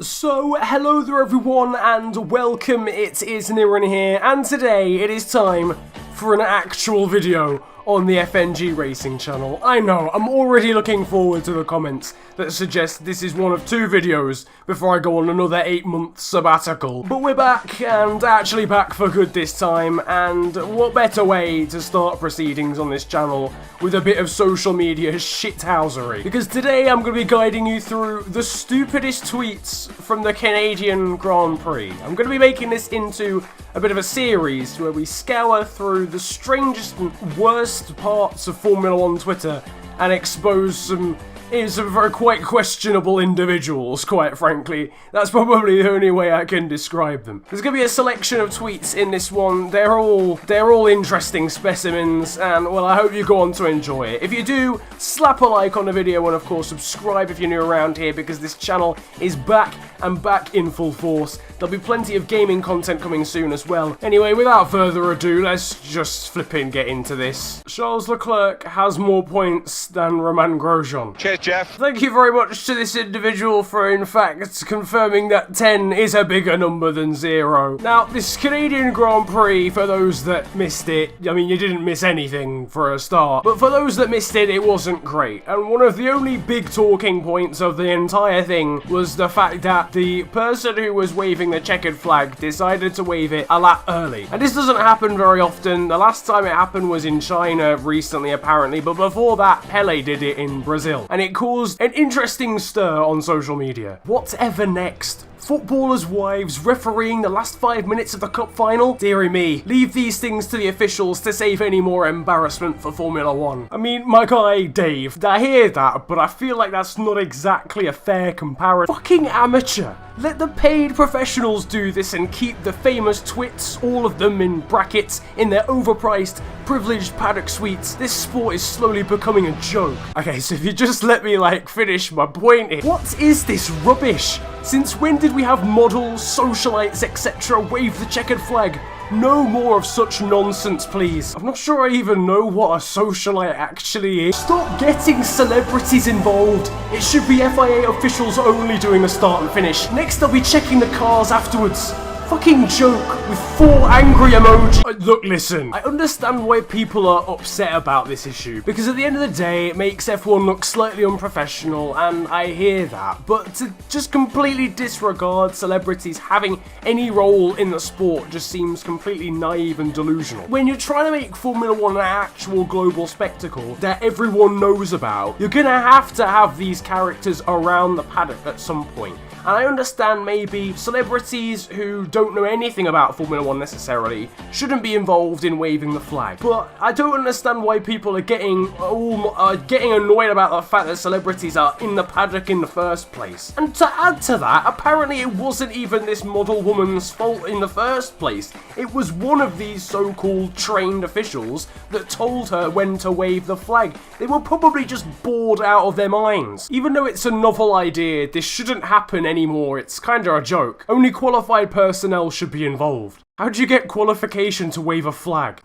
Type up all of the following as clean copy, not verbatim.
So, hello there everyone and welcome, it is Niren here, and today it is time for an actual video on the FNG Racing channel. I know, I'm already looking forward to the comments that suggest this is one of two videos before I go on another 8-month sabbatical. But we're back, and actually back for good this time, and what better way to start proceedings on this channel with a bit of social media shithousery. Because today I'm going to be guiding you through the stupidest tweets from the Canadian Grand Prix. I'm going to be making this into a bit of a series where we scour through the strangest and worst parts of Formula 1 Twitter and expose some very quite questionable individuals, quite frankly. That's probably the only way I can describe them. There's going to be a selection of tweets in this one. They're all interesting specimens, and well, I hope you go on to enjoy it. If you do, slap a like on the video, and of course subscribe if you're new around here, because this channel is back and back in full force. There'll be plenty of gaming content coming soon as well. Anyway, without further ado, let's just flipping get into this. Charles Leclerc has more points than Romain Grosjean. Cheers, Jeff. Thank you very much to this individual for, in fact, confirming that 10 is a bigger number than 0. Now, this Canadian Grand Prix, for those that missed it, I mean, you didn't miss anything for a start, but for those that missed it, it wasn't great. And one of the only big talking points of the entire thing was the fact that the person who was waving the checkered flag decided to wave it a lap early. And this doesn't happen very often. The last time it happened was in China recently, apparently, but before that, Pele did it in Brazil. And it caused an interesting stir on social media. Whatever next? Footballers' wives refereeing the last 5 minutes of the cup final? Dearie me, leave these things to the officials to save any more embarrassment for Formula 1. I mean, my guy Dave, I hear that, but I feel like that's not exactly a fair comparison. Fucking amateur. Let the paid professionals do this and keep the famous twits, all of them in brackets, in their overpriced, privileged paddock suites. This sport is slowly becoming a joke. Okay, so if you just let me, finish my point here. What is this rubbish? Since when did we have models, socialites, etc. wave the checkered flag? No more of such nonsense, please. I'm not sure I even know what a socialite actually is. Stop getting celebrities involved. It should be FIA officials only doing the start and finish. Next, they'll be checking the cars afterwards. Fucking joke with 4 angry emojis. Look, listen, I understand why people are upset about this issue, because at the end of the day, it makes F1 look slightly unprofessional, and I hear that, but to just completely disregard celebrities having any role in the sport just seems completely naive and delusional. When you're trying to make Formula 1 an actual global spectacle that everyone knows about, you're gonna have to have these characters around the paddock at some point. And I understand maybe celebrities who don't know anything about Formula 1 necessarily shouldn't be involved in waving the flag. But I don't understand why people are getting annoyed about the fact that celebrities are in the paddock in the first place. And to add to that, apparently it wasn't even this model woman's fault in the first place. It was one of these so-called trained officials that told her when to wave the flag. They were probably just bored out of their minds. Even though it's a novel idea, this shouldn't happen anymore. It's kinda a joke. Only qualified personnel should be involved. How'd you get qualification to wave a flag?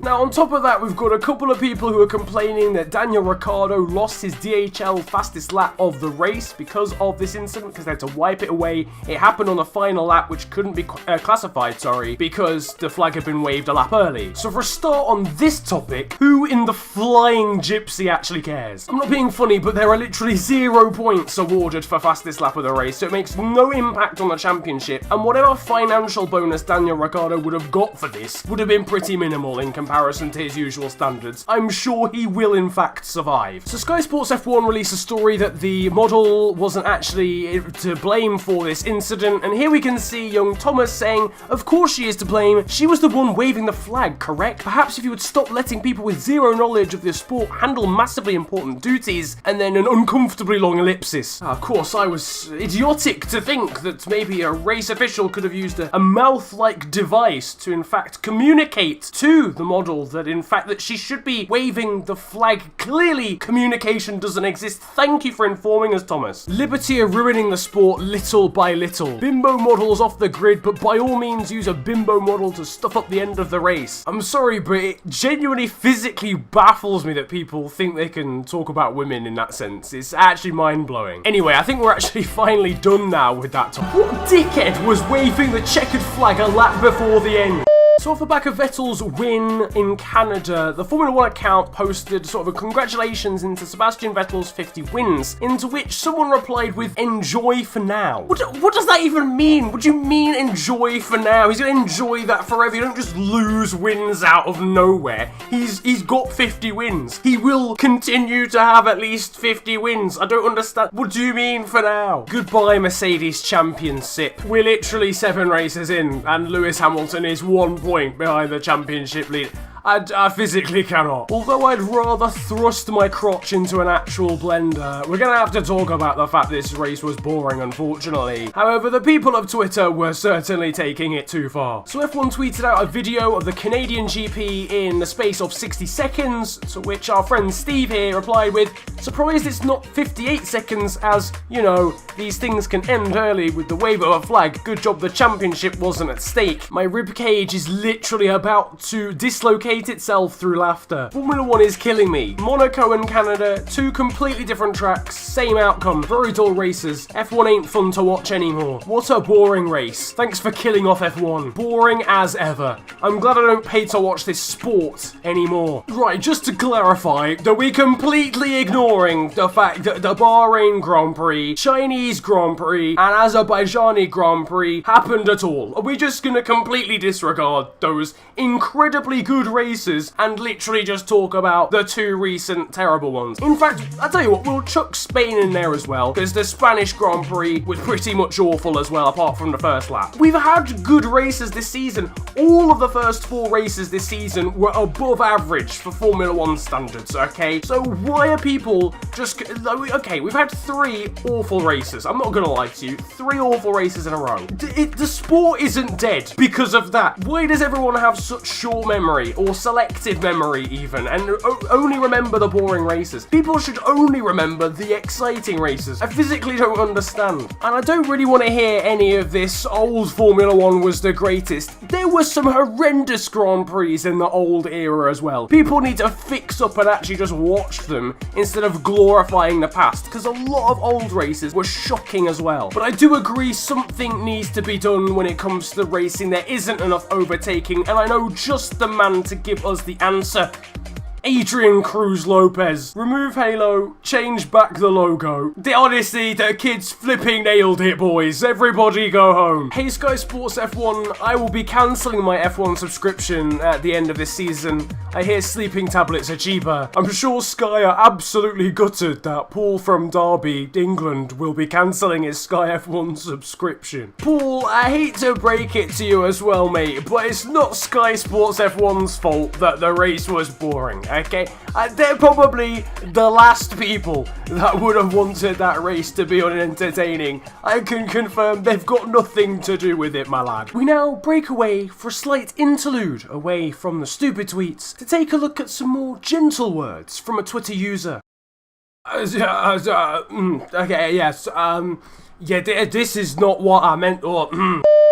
Now, on top of that, we've got a couple of people who are complaining that Daniel Ricciardo lost his DHL fastest lap of the race because of this incident, because they had to wipe it away. It happened on the final lap, which couldn't be classified, because the flag had been waved a lap early. So for a start on this topic, who in the flying gypsy actually cares? I'm not being funny, but there are literally 0 points awarded for fastest lap of the race, so it makes no impact on the championship, and whatever financial bonus Daniel Ricciardo would have got for this would have been pretty minimal in comparison to his usual standards. I'm sure he will in fact survive. So Sky Sports F1 released a story that the model wasn't actually to blame for this incident, and here we can see young Thomas saying, of course she is to blame, she was the one waving the flag, correct? Perhaps if you would stop letting people with 0 knowledge of the sport handle massively important duties, and then an uncomfortably long ellipsis. Of course, I was idiotic to think that maybe a race official could have used a mouth elf-like device to in fact communicate to the model that in fact that she should be waving the flag. Clearly, communication doesn't exist. Thank you for informing us, Thomas. Liberty are ruining the sport little by little. Bimbo models off the grid, but by all means use a bimbo model to stuff up the end of the race. I'm sorry, but it genuinely physically baffles me that people think they can talk about women in that sense. It's actually mind-blowing. Anyway, I think we're actually finally done now with that talk. What dickhead was waving the checkered flag a lap before the end? So off the back of Vettel's win in Canada, the Formula 1 account posted sort of a congratulations into Sebastian Vettel's 50 wins, into which someone replied with enjoy for now. What does that even mean? What do you mean enjoy for now? He's gonna enjoy that forever. You don't just lose wins out of nowhere. He's got 50 wins. He will continue to have at least 50 wins. I don't understand. What do you mean for now? Goodbye Mercedes championship. We're literally 7 races in and Lewis Hamilton is 1 point behind the championship lead. I physically cannot. Although I'd rather thrust my crotch into an actual blender, we're gonna have to talk about the fact this race was boring, unfortunately. However, the people of Twitter were certainly taking it too far. So F1 tweeted out a video of the Canadian GP in the space of 60 seconds, to which our friend Steve here replied with, surprised it's not 58 seconds as, you know, these things can end early with the wave of a flag. Good job the championship wasn't at stake. My ribcage is literally about to dislocate itself through laughter. Formula 1 is killing me. Monaco and Canada, 2 completely different tracks, same outcome, very dull races. F1 ain't fun to watch anymore. What a boring race. Thanks for killing off F1. Boring as ever. I'm glad I don't pay to watch this sport anymore. Right, just to clarify, that we're completely ignoring the fact that the Bahrain Grand Prix, Chinese Grand Prix, and Azerbaijani Grand Prix happened at all. Are we just gonna completely disregard those incredibly good races and literally just talk about the 2 recent terrible ones? In fact, I'll tell you what, we'll chuck Spain in there as well, because the Spanish Grand Prix was pretty much awful as well, apart from the first lap. We've had good races this season. All of the first 4 races this season were above average for Formula 1 standards, okay? So why are people just... Okay, we've had 3 awful races. I'm not gonna lie to you. 3 awful races in a row. The sport isn't dead because of that. Why does everyone have such short memory, or selective memory even, and only remember the boring races? People should only remember the exciting races. I physically don't understand. And I don't really want to hear any of this old Formula 1 was the greatest. There were some horrendous Grand Prix in the old era as well. People need to fix up and actually just watch them instead of glorifying the past, because a lot of old races were shocking as well. But I do agree something needs to be done when it comes to racing. There isn't enough overtaking, and I know just the man to give us the answer. Adrian Cruz Lopez. Remove Halo, change back the logo. Honestly, the kids flipping nailed it, boys. Everybody go home. Hey Sky Sports F1, I will be cancelling my F1 subscription at the end of this season. I hear sleeping tablets are cheaper. I'm sure Sky are absolutely gutted that Paul from Derby, England, will be cancelling his Sky F1 subscription. Paul, I hate to break it to you as well, mate, but it's not Sky Sports F1's fault that the race was boring. Okay, they're probably the last people that would have wanted that race to be unentertaining. I can confirm they've got nothing to do with it, my lad. We now break away for a slight interlude away from the stupid tweets to take a look at some more gentle words from a Twitter user. Okay, yes, yeah, this is not what I meant, or,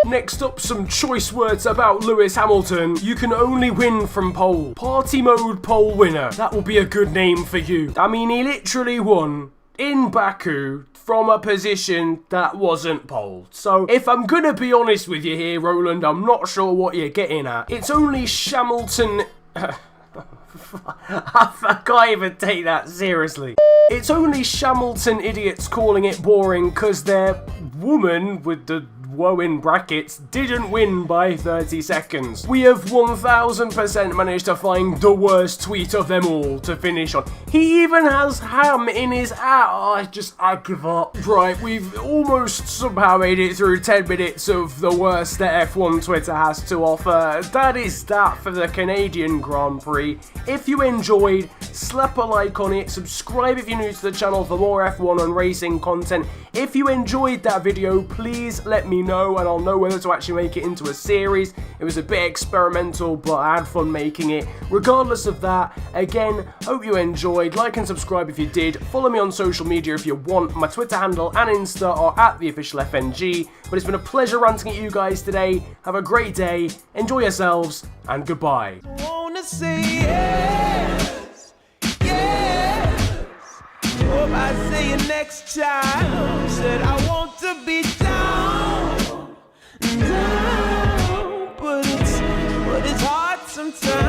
Next up, some choice words about Lewis Hamilton. You can only win from pole. Party mode pole winner. That will be a good name for you. I mean, he literally won in Baku from a position that wasn't pole. So, if I'm gonna be honest with you here, Roland, I'm not sure what you're getting at. It's only Hamilton... I can't even take that seriously. It's only Hamilton idiots calling it boring because their woman with the woe in brackets didn't win by 30 seconds. We have 1000% managed to find the worst tweet of them all to finish on. He even has ham in his I give up. Right, we've almost somehow made it through 10 minutes of the worst that F1 Twitter has to offer. That is that for the Canadian Grand Prix. If you enjoyed, slap a like on it, subscribe if you're new to the channel for more F1 and racing content. If you enjoyed that video, please let me me know, and I'll know whether to actually make it into a series. It was a bit experimental, but I had fun making it. Regardless of that, again, hope you enjoyed. Like and subscribe if you did. Follow me on social media if you want. My Twitter handle and Insta are @theofficialfng. But it's been a pleasure ranting at you guys today. Have a great day, enjoy yourselves, and goodbye. Wanna say yes, yes. Hope I see you next time. Said I want to be down, down, but it's hard sometimes.